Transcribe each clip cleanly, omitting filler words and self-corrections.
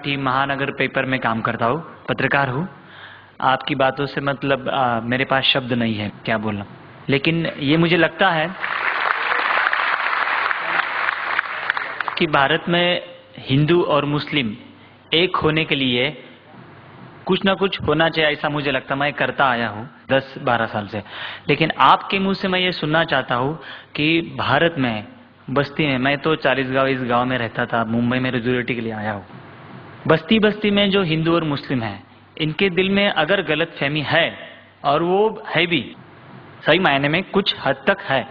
मराठी महानगर पेपर में काम करता हूँ, पत्रकार हूँ। आपकी बातों से मतलब मेरे पास शब्द नहीं है क्या बोलना, लेकिन ये मुझे लगता है कि भारत में हिंदू और मुस्लिम एक होने के लिए कुछ ना कुछ होना चाहिए, ऐसा मुझे लगता है। मैं करता आया हूँ 10-12 साल से, लेकिन आपके मुंह से मैं ये सुनना चाहता हूँ कि भारत में बस्ती में, मैं तो 40 गांव इस गांव में रहता था, मुंबई में रेजुलेटी के लिए आया हूँ। बस्ती बस्ती में जो हिंदू और मुस्लिम हैं, इनके दिल में अगर गलत फहमी है, और वो है भी सही मायने में कुछ हद तक है,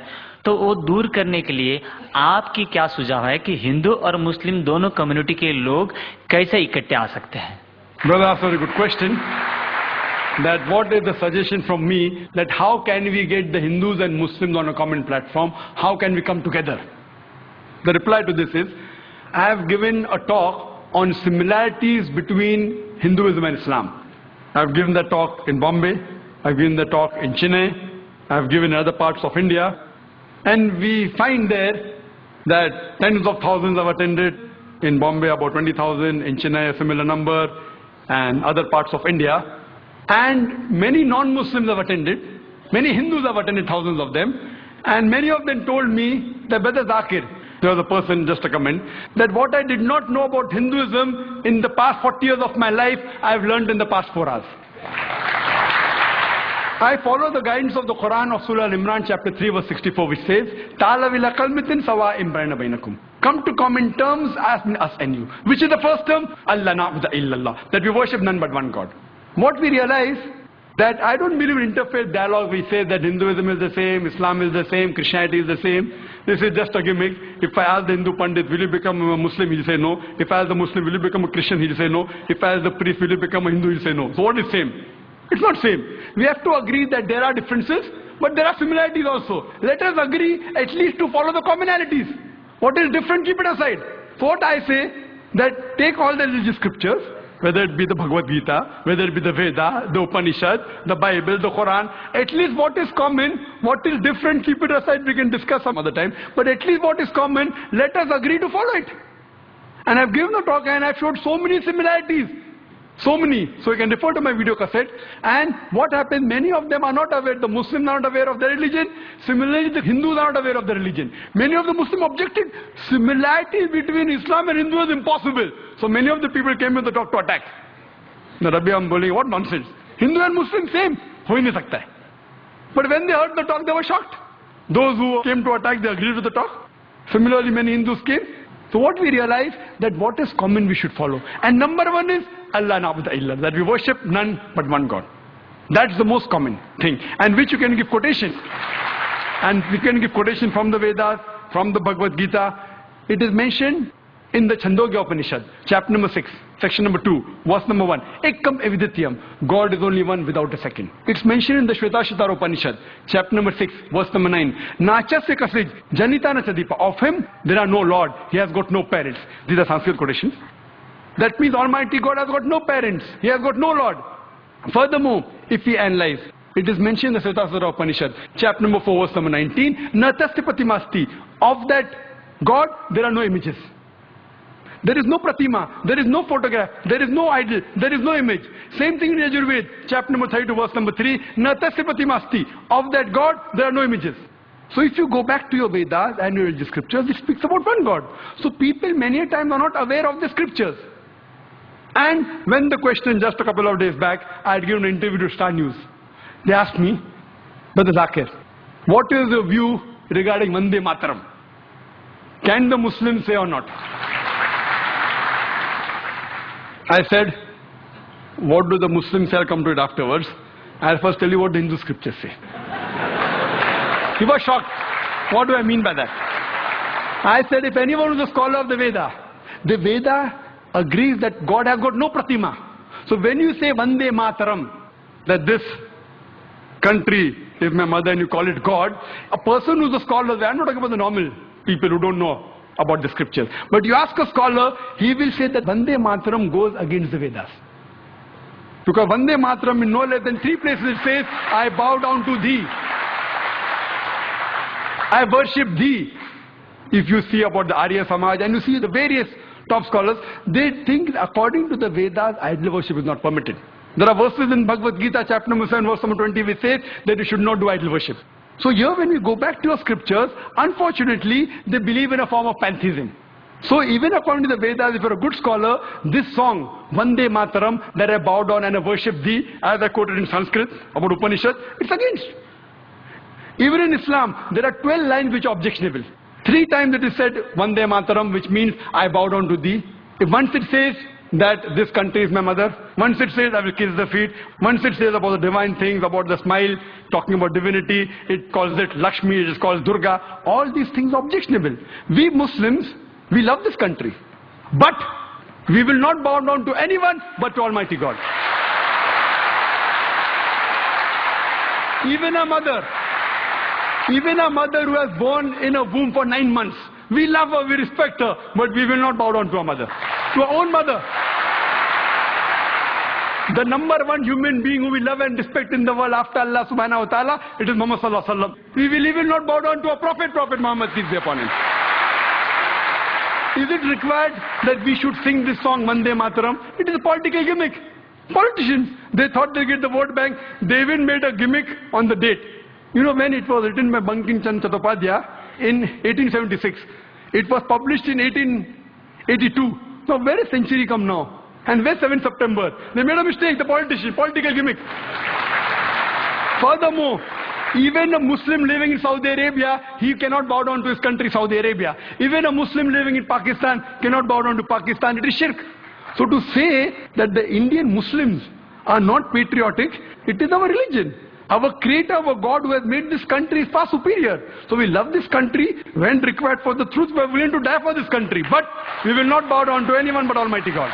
तो वो दूर करने के लिए आपकी क्या सुझाव है कि हिंदू और मुस्लिम दोनों कम्युनिटी के लोग कैसे इकट्ठे आ सकते हैं? Brother, that's a very good question. That what is the suggestion from me that how can we get the Hindus and Muslims on a common platform? How can we come together? The reply to this is, I have given a talk on similarities between Hinduism and Islam. I have given that talk in Bombay, I have given the talk in Chennai, I have given in other parts of India, and we find there that tens of thousands have attended. In Bombay about 20,000, in Chennai a similar number, and other parts of India, and many non-Muslims have attended, many Hindus have attended, thousands of them, and many of them told me that, Brother Zakir, there was a person, just a comment, that what I did not know about Hinduism in the past 40 years of my life, I have learned in the past 4 hours. I follow the guidance of the Quran of Surah Al-Imran chapter 3 verse 64, which says, Ta'alaw ila kalmatin sawa'in bainakum. Come to common terms as in us and you. Which is the first term? Allah na'budu illallah. That we worship none but one God. What we realize, that I don't believe in interfaith dialogue. We say that Hinduism is the same, Islam is the same, Christianity is the same. This is just a gimmick. If I ask the Hindu Pandit, will you become a Muslim? He'll say no. If I ask the Muslim, will you become a Christian? He'll say no. If I ask the priest, will you become a Hindu? He'll say no. So what is same? It's not same. We have to agree that there are differences, but there are similarities also. Let us agree at least to follow the commonalities. What is different, keep it aside. So what I say, that take all the religious scriptures, whether it be the Bhagavad Gita, whether it be the Veda, the Upanishad, the Bible, the Quran, at least what is common, what is different, keep it aside, we can discuss some other time, but at least what is common, let us agree to follow it. And I've given a talk and I've showed so many similarities. So many. So you can refer to my video cassette. And what happens, many of them are not aware, the Muslims are not aware of their religion. Similarly, the Hindus are not aware of their religion. Many of the Muslims objected. Similarity between Islam and Hindu is impossible. So many of the people came in the talk to attack. The Rabbi, I'm saying, what nonsense. Hindu and Muslim same. Ho hi nahi sakta hai. But when they heard the talk, they were shocked. Those who came to attack, they agreed with the talk. Similarly, many Hindus came. So what we realize, that what is common we should follow. And number one is Allah na'budu illallah, that we worship none but one God. That's the most common thing, and which you can give quotation. And we can give quotation from the Vedas, from the Bhagavad Gita. It is mentioned in the Chandogya Upanishad, chapter number 6, section number 2, verse number 1. Ekam evidityam, God is only one without a second. It's mentioned in the Shvetashvatara Upanishad, chapter number 6, verse number 9. Nachasya kasij, janita na chadipa. Of him, there are no Lord. He has got no parents. These are Sanskrit quotations. That means Almighty God has got no parents. He has got no Lord. Furthermore, if we analyze, it is mentioned in the Shvetashvatara Upanishad, chapter number 4, verse number 19. Natasya pratimasti. Of that God, there are no images. There is no pratima, there is no photograph, there is no idol, there is no image. Same thing in Yajurved, chapter number 32, verse number 3. Natasya pratimasti. Of that God, there are no images. So if you go back to your Vedas and your religious scriptures, it speaks about one God. So people many a time are not aware of the scriptures. And when the question just a couple of days back, I had given an interview to Star News. They asked me, Brother Zakir, what is your view regarding Vande Mataram? Can the Muslims say or not? I said, what do the Muslims say? I'll come to it afterwards. I'll first tell you what the Hindu scriptures say. He was shocked. What do I mean by that? I said, if anyone is a scholar of the Veda agrees that God has got no pratima. So when you say Vande Mataram, that this country is my mother and you call it God, a person who's a scholar, I'm not talking about the normal people who don't know about the scriptures. But you ask a scholar, he will say that Vande Mataram goes against the Vedas. Because Vande Mataram in no less than 3 places it says, I bow down to thee. I worship thee. If you see about the Arya Samaj and you see the various top scholars, they think according to the Vedas, idol worship is not permitted. There are verses in Bhagavad Gita, chapter number 7, verse number 20, which says that you should not do idol worship. So here when we go back to your scriptures, unfortunately, they believe in a form of pantheism. So even according to the Vedas, if you're a good scholar, this song, Vande Mataram, that I bow down and I worship thee, as I quoted in Sanskrit about Upanishad, it's against. Even in Islam, there are 12 lines which are objectionable. 3 times it is said, Vande Mataram, which means I bow down to thee. If once it says that this country is my mother, once it says I will kiss the feet, once it says about the divine things, about the smile, talking about divinity, it calls it Lakshmi, it is called Durga. All these things are objectionable. We Muslims, we love this country. But we will not bow down to anyone but to Almighty God. Even a mother who has born in a womb for 9 months, we love her, we respect her, but we will not bow down to our mother. To our own mother. The number one human being who we love and respect in the world after Allah subhanahu wa ta'ala, it is Muhammad sallallahu alaihi wasallam. We will even not bow down to a prophet Muhammad, peace be upon him. Is it required that we should sing this song, Vande Mataram? It is a political gimmick. Politicians, they thought they get the vote bank. They even made a gimmick on the date. You know when it was written by Bankim Chand Chattopadhyay in 1876. It was published in 1882. Now where is century come now? And where 7th September? They made a mistake, the politician, political gimmick. Furthermore, even a Muslim living in Saudi Arabia, he cannot bow down to his country, Saudi Arabia. Even a Muslim living in Pakistan cannot bow down to Pakistan. It is shirk. So to say that the Indian Muslims are not patriotic, it is our religion. Our creator, our God who has made this country is far superior. So we love this country. When required for the truth, we are willing to die for this country. But we will not bow down to anyone but Almighty God.